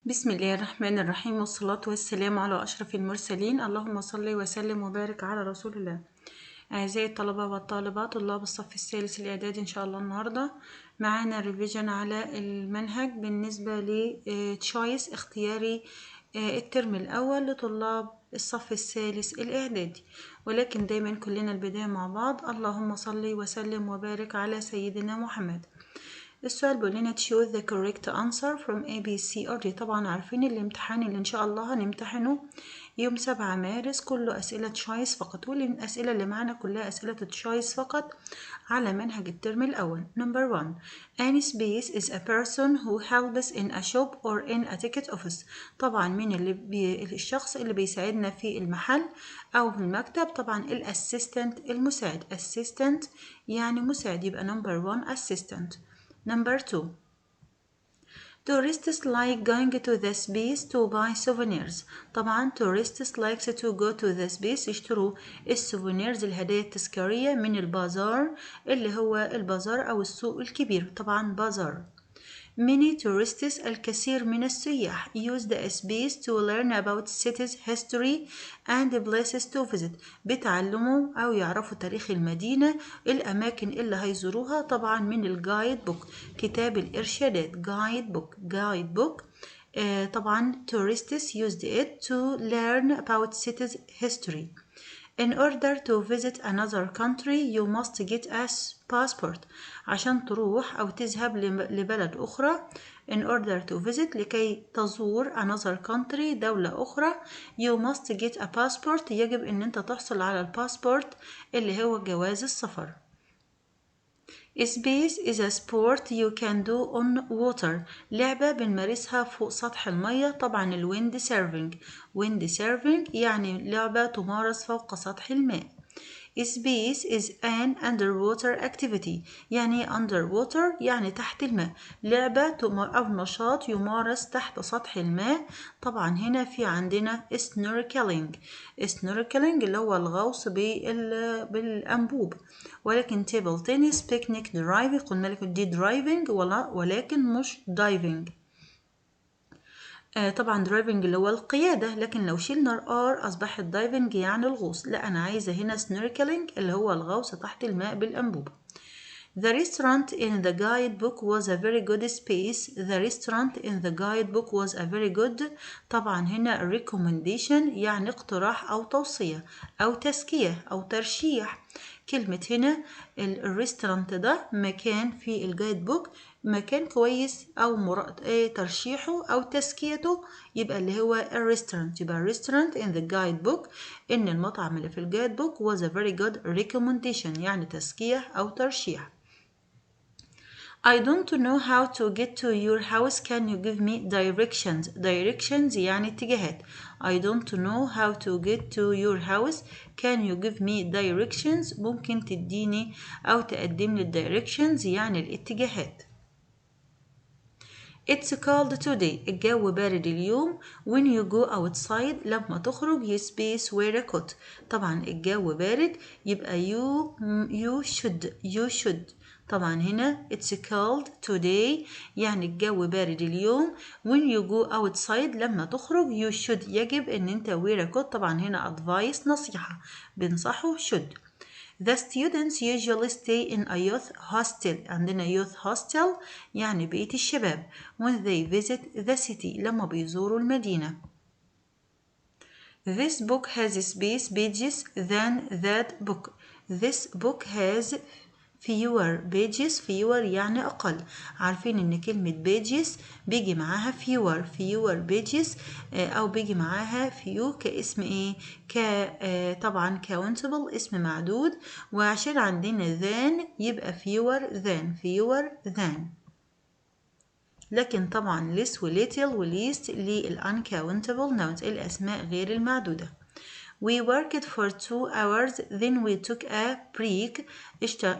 بسم الله الرحمن الرحيم، والصلاة والسلام على أشرف المرسلين. اللهم صل وسلم وبارك على رسول الله. أعزائي الطلبة والطالبات، طلاب الصف الثالث الإعدادي، إن شاء الله النهاردة معانا ريفيجن على المنهج بالنسبة لتشويس اختياري الترم الأول لطلاب الصف الثالث الإعدادي، ولكن دايما كلنا البداية مع بعض. اللهم صل وسلم وبارك على سيدنا محمد. السؤال بيقول لنا choose the correct answer from A, B, C or D. طبعا عارفين الامتحان اللي إن شاء الله هنمتحنه يوم 7 مارس كله أسئلة تشويس فقط، والأسئلة اللي معانا كلها أسئلة تشويس فقط على منهج الترم الأول. Number 1. An space is a person who helps in a shop or in a ticket office. طبعا مين الشخص اللي بيساعدنا في المحل أو في المكتب؟ طبعا الأسيستنت، المساعد. assistant يعني مساعد، يبقى number 1 assistant. Number 2. Tourists like going to the space to buy souvenirs. طبعا tourists likes to go to the space يشتروا السوفينيرز، الهدايا التذكارية، من البازار اللي هو البازار أو السوق الكبير، طبعا بازار. Many tourists الكثير من السياح use the space to learn about cities history and places to visit. بتعلموا أو يعرفوا تاريخ المدينة، الأماكن اللي هيزوروها، طبعا من الجايد بوك، كتاب الإرشادات، guide book. طبعا tourists used it to learn about cities history. In order to visit another country you must get a passport. عشان تروح أو تذهب لبلد أخرى. In order to visit لكي تزور another country دولة أخرى you must get a passport يجب أن أنت تحصل على الباسبورت اللي هو جواز السفر. Space is a sport you can do on water. لعبة بنمارسها فوق سطح المية، طبعا الويند سيرفينج. wind surfing يعني لعبة تمارس فوق سطح الماء. Space is an underwater activity. يعني underwater يعني تحت الماء، لعبة أو نشاط يمارس تحت سطح الماء. طبعا هنا في عندنا snorkeling اللي هو الغوص بالأنبوب. ولكن تيبل تنس، بيكنيك، درايفنج، قلنا لكم دي درايفنج ولكن مش دايفنج. طبعا درايفنج اللي هو القيادة، لكن لو شلنا الار أصبحت دايفنج يعني الغوص. لا، أنا عايزة هنا سنوركلينج اللي هو الغوص تحت الماء بالأنبوب. The restaurant in the guidebook was a very good space. The restaurant in the guidebook was a very good. طبعا هنا recommendation يعني اقتراح أو توصية أو تزكية أو ترشيح. كلمة هنا الريستورانت ده مكان في الجايد بوك، مكان كويس أو ترشيحه أو تزكيته، يبقى اللي هو الريستورانت. يبقى الريستورانت in the guidebook إن المطعم اللي في الجايد بوك was a very good recommendation يعني تزكية أو ترشيح. I don't know how to get to your house. Can you give me directions? Directions يعني اتجاهات. I don't know how to get to your house. Can you give me directions? ممكن تديني أو تقدم لي directions يعني الاتجاهات. It's cold today. الجو بارد اليوم. When you go outside لما تخرج you space wear a coat. طبعا الجو بارد يبقى you should. طبعا هنا it's cold today يعني الجو بارد اليوم. When you go outside لما تخرج you should يجب ان انت wear a coat. طبعا هنا advice نصيحة بنصحه should. The students usually stay in a youth hostel. عندنا youth hostel يعني بيت الشباب. When they visit the city لما بيزوروا المدينة. This book has space pages than that book. This book has fewer pages. fewer يعني أقل. عارفين إن كلمة pages بيجي معاها fewer pages أو بيجي معاها few كاسم إيه؟ طبعا countable اسم معدود، وعشان عندنا than يبقى fewer than. لكن طبعا less و little و least للuncountable nouns الأسماء غير المعدودة. We worked for 2 hours then we took a break.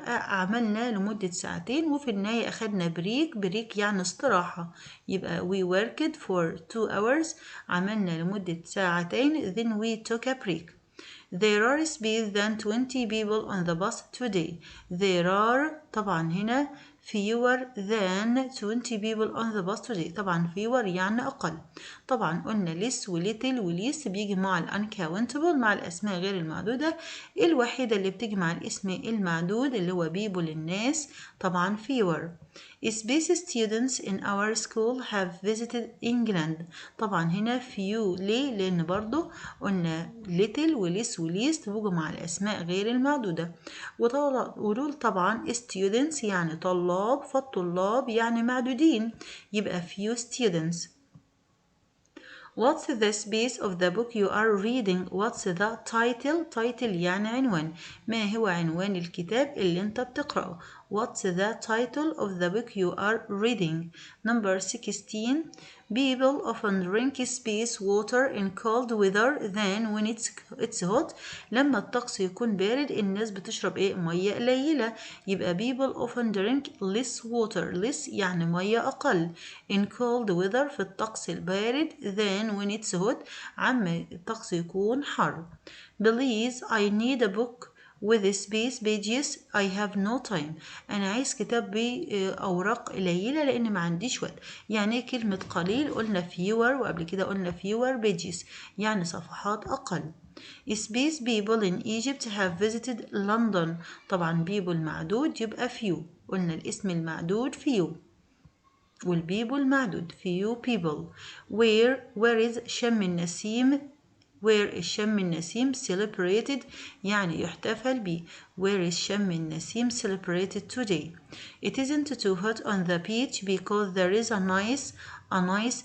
عملنا لمدة ساعتين وفي النهاية أخدنا بريك يعني استراحة. يبقى we worked for 2 hours عملنا لمدة ساعتين then we took a break. There are space than 20 people on the bus today. There are طبعا هنا fewer than 20 people on the bus today. طبعا fewer يعني أقل. طبعا قلنا less و little و least بيجي مع ال uncountable مع الأسماء غير المعدودة. الوحيدة اللي بتيجي مع الاسم المعدود اللي هو people الناس طبعا fewer. Space students in our school have visited England. طبعا هنا few ليه؟ لأن برضو قلنا little و less و least بيجوا مع الأسماء غير المعدودة. ودول طبعا students يعني طلاب، فالطلاب يعني معدودين يبقى few students. What's the space of the book you are reading? What's the title? Title يعني عنوان. ما هو عنوان الكتاب اللي انت بتقرأه؟ What's the title of the book you are reading? Number 16. People often drink space water in cold weather than when it's hot. لما الطقس يكون بارد الناس بتشرب ايه؟ مية قليلة. يبقى people often drink less water. less يعني مية أقل. In cold weather في الطقس البارد than when it's hot عما الطقس يكون حر. Please I need a book with space pages. I have no time. أنا عايز كتاب بأوراق قليلة لأن ما عنديش وقت. يعني كلمة قليل قلنا fewer وقبل كده قلنا fewer pages يعني صفحات أقل. Space people in Egypt have visited London. طبعا people معدود يبقى few. قلنا الاسم المعدود few والبيبل معدود few people. where is شم النسيم where is شم النسيم celebrated يعني يحتفل به. where is شم النسيم celebrated today. It isn't too hot on the beach because there is a nice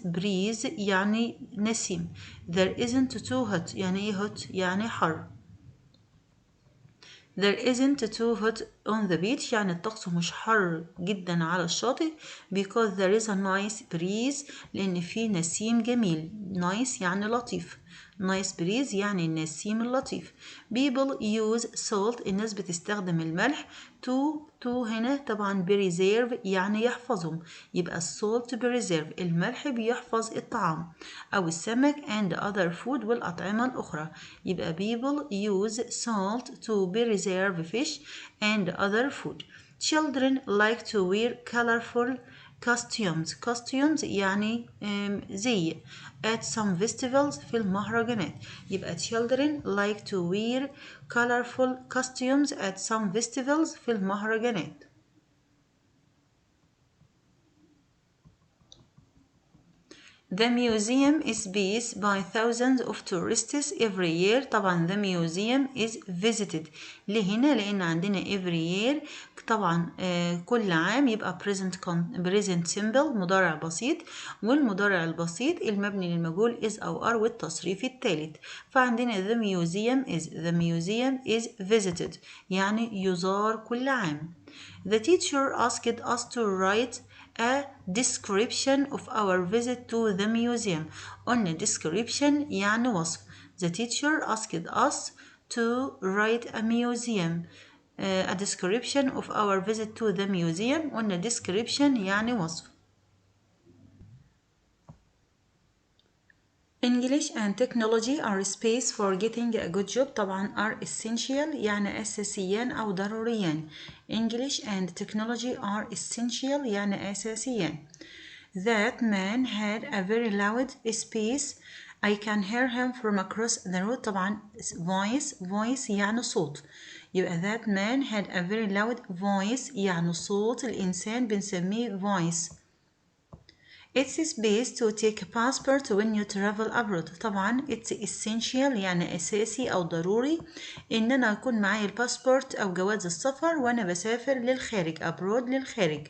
breeze يعني نسيم. there isn't too hot يعني ايه hot يعني حر. There isn't too hot on the beach يعني الطقس مش حر جدا على الشاطئ because there is a nice breeze لأن في نسيم جميل. nice يعني لطيف. nice breeze يعني النسيم اللطيف. people use salt الناس بتستخدم الملح to هنا طبعا preserve يعني يحفظهم يبقى salt preserve الملح بيحفظ الطعام أو السمك and other food والأطعمة الأخرى يبقى people use salt to preserve fish and other food. Children like to wear colorful costumes يعني زي at some festivals في المهرجانات يبقى children like to wear colorful costumes at some festivals في المهرجانات. The museum is based by thousands of tourists every year. طبعا the museum is visited. ليه هنا؟ لأن عندنا every year طبعا كل عام يبقى present simple مضارع بسيط والمضارع البسيط المبني للمجهول is أو are والتصريف الثالث. فعندنا the museum is visited يعني يزار كل عام. The teacher asked us to write a description of our visit to the museum. قلنا description يعني وصف. The teacher asked us to write a description of our visit to the museum. قلنا description يعني وصف. English and technology are space for getting a good job. طبعا are essential يعني أساسيان أو ضروريان. English and technology are essential يعني أساسيان. That man had a very loud space. I can hear him from across the road. طبعا voice يعني صوت. يبقى that man had a very loud voice يعني صوت الإنسان بنسميه voice. It's space to take a passport when you travel abroad. طبعا it's essential يعني أساسي أو ضروري إن أنا أكون معايا الباسبورت أو جواز السفر وأنا بسافر للخارج abroad للخارج.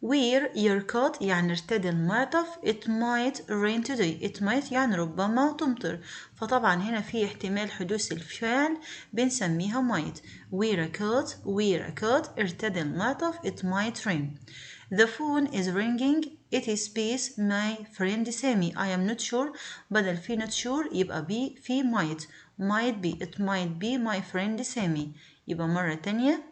Wear your coat يعني ارتدي المعطف. It might rain today. It might يعني ربما تمطر. فطبعا هنا في احتمال حدوث الفعل بنسميها might. Wear a coat ارتدي المعطف. It might rain. The phone is ringing. It is space my friend Sammy. I am not sure. بدل في not sure يبقى في might be. It might be my friend Sammy. يبقى مرة تانية.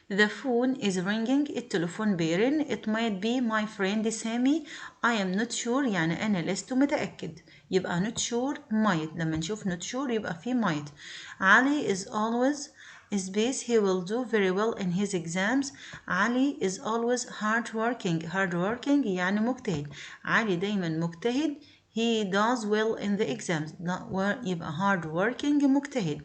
The phone is ringing. التلفون بيرن. It might be my friend Sammy. I am not sure يعني أنا لست متأكد. يبقى not sure might. لما نشوف not sure يبقى في might. علي is always space he will do very well in his exams. علي is always hard working يعني مجتهد. علي دايما مجتهد. He does well in the exams. يبقى hard working مجتهد.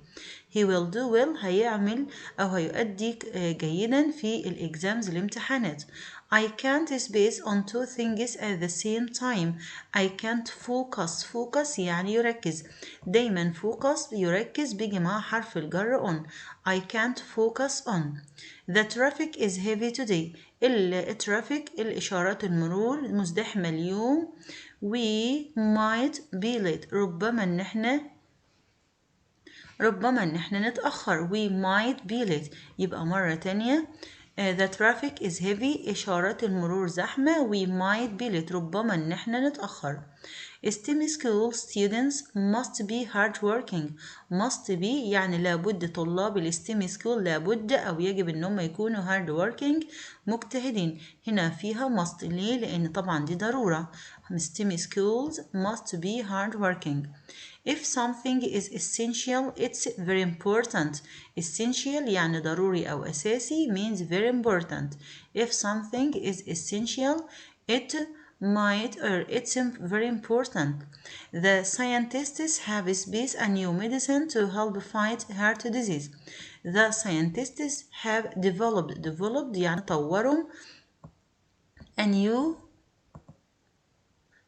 He will do well هيعمل أو هيؤدي جيدا في الإكزامز الامتحانات. I can't space on two things at the same time. I can't focus يعني يركز. دايما focus يركز بيجي مع حرف الجر on. I can't focus on. The traffic is heavy today. الترافيك الإشارات المرور مزدحمة اليوم. We might be late. ربما ان احنا نتأخر. We might be late. يبقى مرة تانية the traffic is heavy. إشارات المرور زحمة. We might be late. ربما ان احنا نتأخر. STEM school students must be hardworking. must be يعني لابد طلاب الستيم سكول لابد أو يجب إنهم يكونوا hardworking مجتهدين. هنا فيها must ليه؟ لأن طبعا دي ضرورة. STEM schools must be hardworking. If something is essential, it's very important. Essential يعني ضروري أو أساسي means very important. If something is essential, it's very important. The scientists have spaced a new medicine to help fight heart disease. The scientists have developed يعني طوروا a new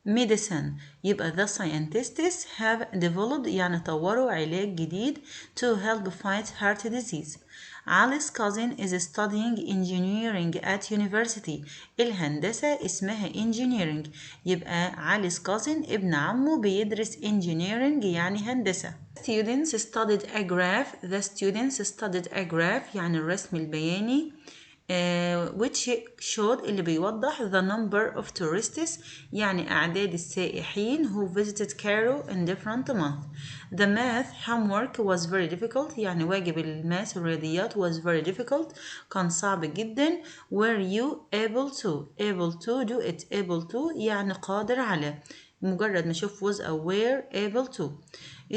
medicine. يبقى the scientists have developed يعني طوروا علاج جديد to help fight heart disease. Ali's cousin is studying engineering at university. الهندسة اسمها engineering. يبقى Ali's cousin ابن عمه بيدرس engineering يعني هندسة. The students studied a graph يعني الرسم البياني. which showed اللي بيوضح the number of tourists يعني أعداد السائحين who visited Cairo in different months. The math homework was very difficult يعني واجب الماس الرياضيات was very difficult كان صعب جدا. Were you able to do it. able to يعني قادر على. مجرد ما أشوف was أو were able to.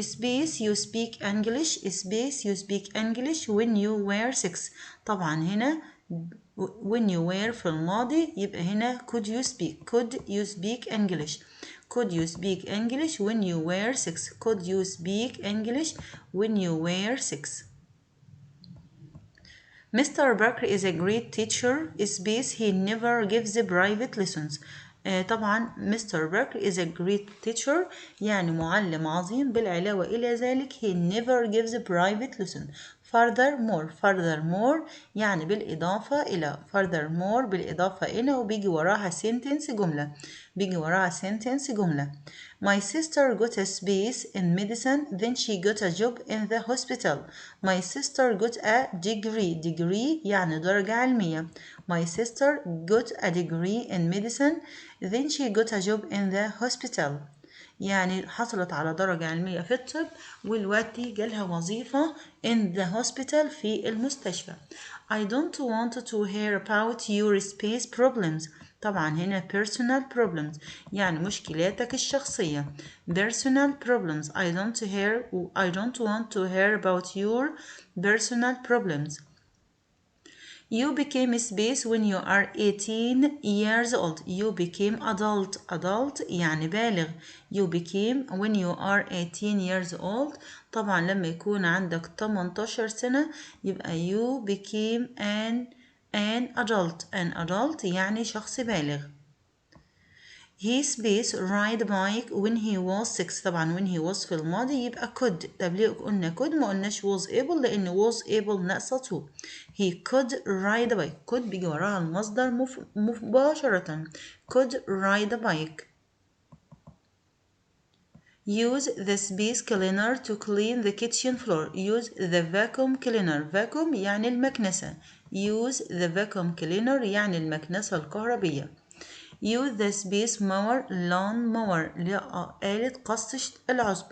Space you speak English when you were 6. طبعا هنا when you were في الماضي يبقى هنا could you speak English when you were 6. could you speak English when you were 6. Mr. Bakr is a great teacher. Space he never gives private lessons. طبعا Mr. Bakr is a great teacher يعني معلم عظيم. بالعلاوة إلى ذلك he never gives private lessons. furthermore يعني بالإضافة إلى. furthermore بالإضافة إلى وبيجي وراها sentence جملة. My sister got a space in medicine then she got a job in the hospital. My sister got a degree يعني درجة علمية. My sister got a degree in medicine then she got a job in the hospital. يعني حصلت على درجة علمية في الطب والوقتي جالها وظيفة in the hospital في المستشفى. I don't want to hear about your space problems. طبعا هنا personal problems يعني مشكلاتك الشخصية. personal problems. I don't want to hear about your personal problems. You became space when you are 18 years old. You became adult يعني بالغ. You became when you are 18 years old. طبعا لما يكون عندك 18 سنة يبقى you became an adult. An adult يعني شخص بالغ. He space ride bike when he was 6. طبعا when he was في الماضي يبقى could. طب ليه قلنا could ما قلناش was able؟ لأن was able ناقصة to. He could ride a bike. could بيجي وراها المصدر مباشرة. could ride a bike. Use the space cleaner to clean the kitchen floor. Use the vacuum cleaner. vacuum يعني المكنسة. Use the vacuum cleaner يعني المكنسة الكهربية. Use the space mower lawn mower آلة قص العشب.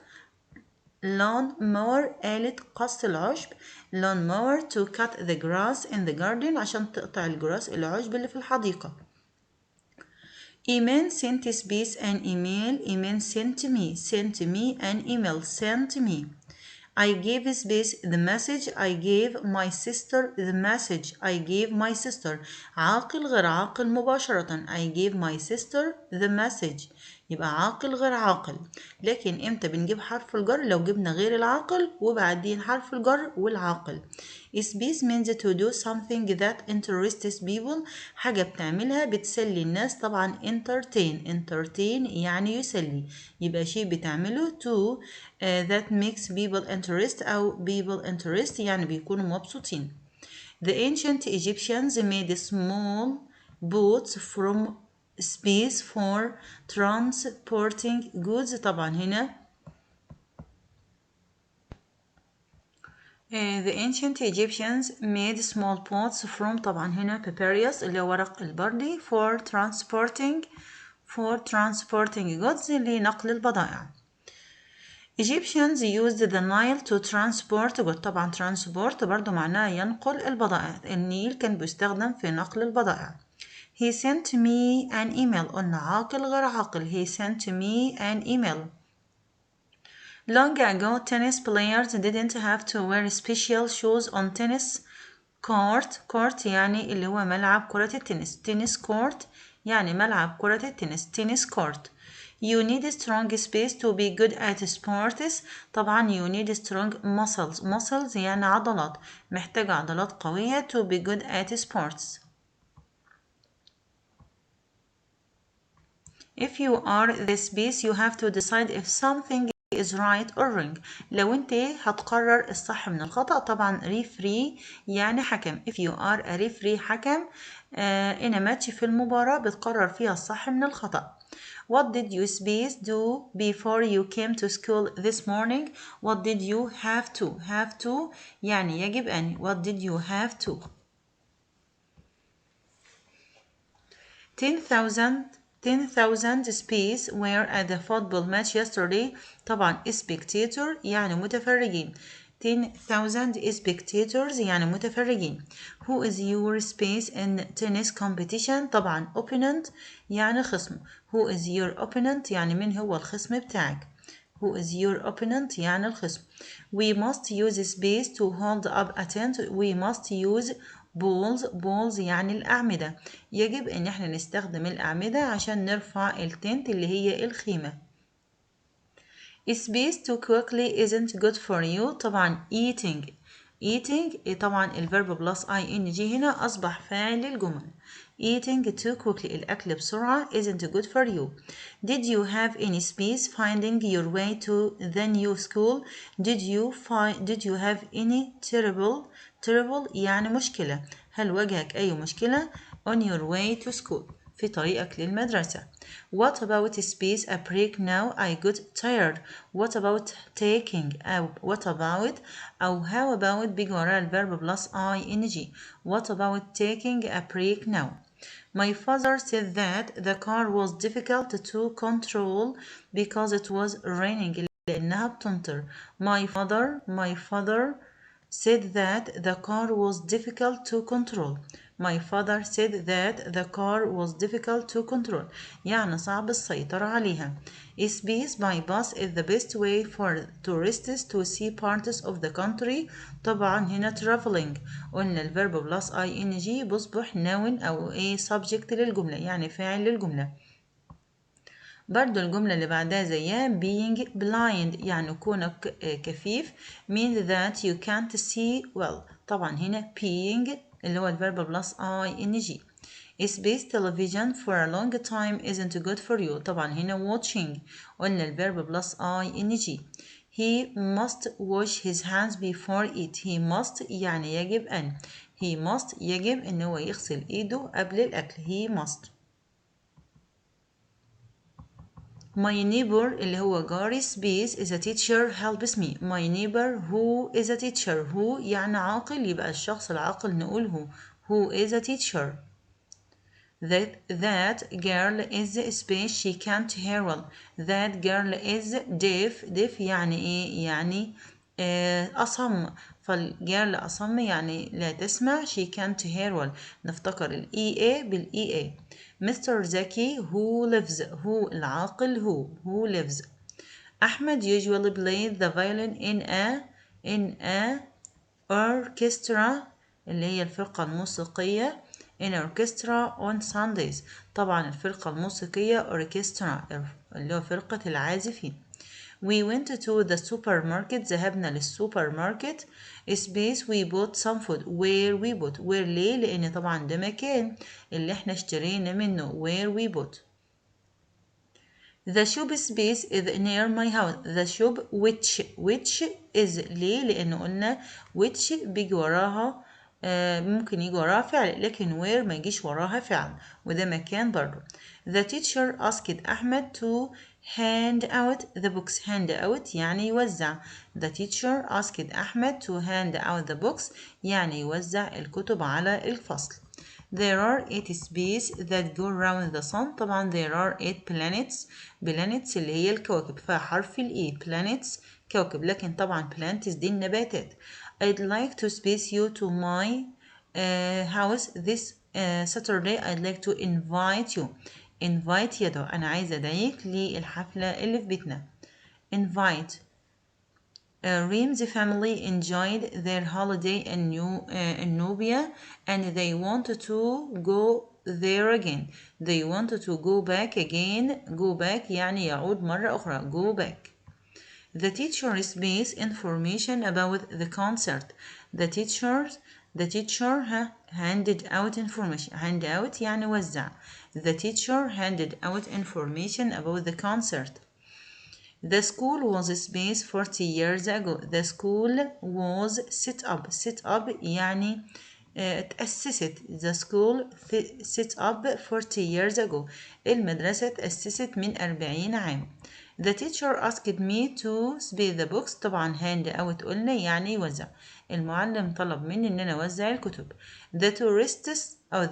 lawn mower آلة قص العشب. lawn mower to cut the grass in the garden عشان تقطع الجراس العشب اللي في الحديقة. إيمان sent space an email. إيمان sent me an email. sent me. I gave space the message. I gave my sister the message. I gave my sister. عاقل غير عاقل مباشرة. I gave my sister the message. يبقى عاقل غير عاقل. لكن امتى بنجيب حرف الجر؟ لو جبنا غير العاقل وبعدين حرف الجر والعاقل. Space means to do something that interests people. حاجة بتعملها بتسلي الناس. طبعا entertain يعني يسلي. يبقى شيء بتعمله to that makes people interest أو people interest يعني بيكونوا مبسوطين. The ancient Egyptians made small boats from space for transporting goods. طبعا هنا the ancient Egyptians made small boats from طبعا هنا papyrus اللي هو ورق البردي for transporting goods لنقل البضائع. Egyptians used the Nile to transport goods. طبعا transport برضو معناه ينقل البضائع. النيل كان بيستخدم في نقل البضائع. He sent me an email. قلنا عاقل غير عاقل. He sent me an email. Long ago, tennis players didn't have to wear special shoes on tennis court. court يعني اللي هو ملعب كرة التنس. tennis court يعني ملعب كرة التنس. tennis court. You need strong space to be good at sports. طبعا you need strong muscles. muscles يعني عضلات. محتاج عضلات قوية to be good at sports. If you are the space, you have to decide if something is right or wrong. لو انت هتقرر الصح من الخطأ. طبعا referee يعني حكم. If you are a referee حكم in a match في المباراة بتقرر فيها الصح من الخطأ. What did you space do before you came to school this morning? What did you have to? have to يعني يجب أن. What did you have to? 10,000 space were at the football match yesterday. طبعا spectator يعني متفرجين. 10,000 spectators يعني متفرجين. Who is your space in tennis competition? طبعا opponent يعني خصم. Who is your opponent يعني من هو الخصم بتاعك. Who is your opponent يعني الخصم. We must use space to hold up a tent. We must use balls يعني الأعمدة. يجب إن احنا نستخدم الأعمدة عشان نرفع التنت اللي هي الخيمة. Space too quickly isn't good for you. طبعا eating طبعا الفيرب بلس ing هنا أصبح فاعل للجمل. Eating too quickly الأكل بسرعة isn't good for you. Did you have any space finding your way to the new school? Did you have any terrible يعني مشكلة. هل واجهك أي مشكلة on your way to school في طريقك للمدرسة. What about space a break now? I got tired. What about taking أو what about أو how about بيجي وراها الفيرب بلس ing. What about taking a break now? My father said that the car was difficult to control because it was raining. لأنها بتمطر. My father said that the car was difficult to control. My father said that the car was difficult to control. يعني صعب السيطرة عليها. Space by bus is the best way for tourists to see parts of the country. طبعا هنا traveling. قلنا الفيرب بلس ing بصبح noun أو subject للجملة يعني فاعل للجملة. برضو الجملة اللي بعدها زيها being blind يعني كونك كفيف means that you can't see well. طبعا هنا being اللي هو الفيرب بلس ing. Space television for a long time isn't good for you. طبعا هنا watching قلنا الفيرب بلس ing. He must wash his hands before eat. He must يعني يجب أن. He must يجب إن هو يغسل إيده قبل الأكل. He must. My neighbor اللي هو جاري space is a teacher helps me. My neighbor who is a teacher. who يعني عاقل يبقى الشخص العاقل نقول who is a teacher. That girl is space she can't hear well. That girl is deaf يعني ايه يعني أصم. فالجيرل أصم يعني لا تسمع. she can't hear well. نفتكر ال EA بال EA. Mr. Zaki who lives. who العاقل who lives. أحمد usually plays the violin in a in a orchestra اللي هي الفرقة الموسيقية in orchestra on Sundays. طبعا الفرقة الموسيقية orchestra اللي هو فرقة العازفين. We went to the supermarket. ذهبنا للسوبر ماركت. Space we bought some food. Where we bought. Where ليه؟ لأن طبعا ده مكان اللي احنا اشترينا منه. Where we bought. The shop space is near my house. The shop which is ليه؟ لأنه قلنا which بيجي وراها ممكن يجي وراها فعل، لكن where ما يجيش وراها فعل، وده مكان برضه. The teacher asked أحمد to hand out the books. hand out يعني يوزع. The teacher asked أحمد to hand out the books يعني يوزع الكتب على الفصل. There are 8 spaces that go around the sun. طبعا there are 8 planets. planets اللي هي الكواكب، فحرف ال E planets كوكب، لكن طبعا planets دي النباتات. I'd like to space you to my house this Saturday. I'd like to invite you. invite يدعو، أنا عايزة أدعيك للحفلة اللي في بيتنا. invite. Reem's family enjoyed their holiday in Nubia and they wanted to go there again. They wanted to go back again. Go back يعني يعود مرة أخرى. Go back. The teacher space information about the concert. The teacher handed out information. hand out يعني وزع. The teacher handed out information about the concert. The school was spaced 40 years ago. The school was set up. set up يعني تأسست. The school set up 40 years ago. المدرسة تأسست من 40 عام. The teacher asked me to space the books. طبعا hand out قلنا يعني يوزع. المعلم طلب مني ان انا اوزع الكتب. The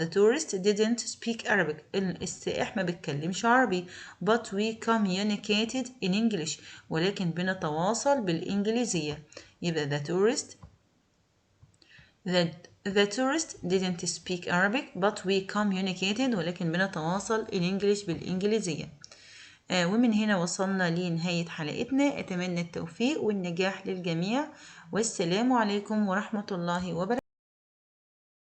tourist didn't speak Arabic. السائح ما بيتكلمش عربي. But we communicated in English. ولكن بنتواصل بالإنجليزية. يبقى the tourist didn't speak Arabic but we communicated. ولكن بنتواصل in English بالإنجليزية. ومن هنا وصلنا لنهاية حلقتنا. أتمنى التوفيق والنجاح للجميع، والسلام عليكم ورحمة الله وبركاته.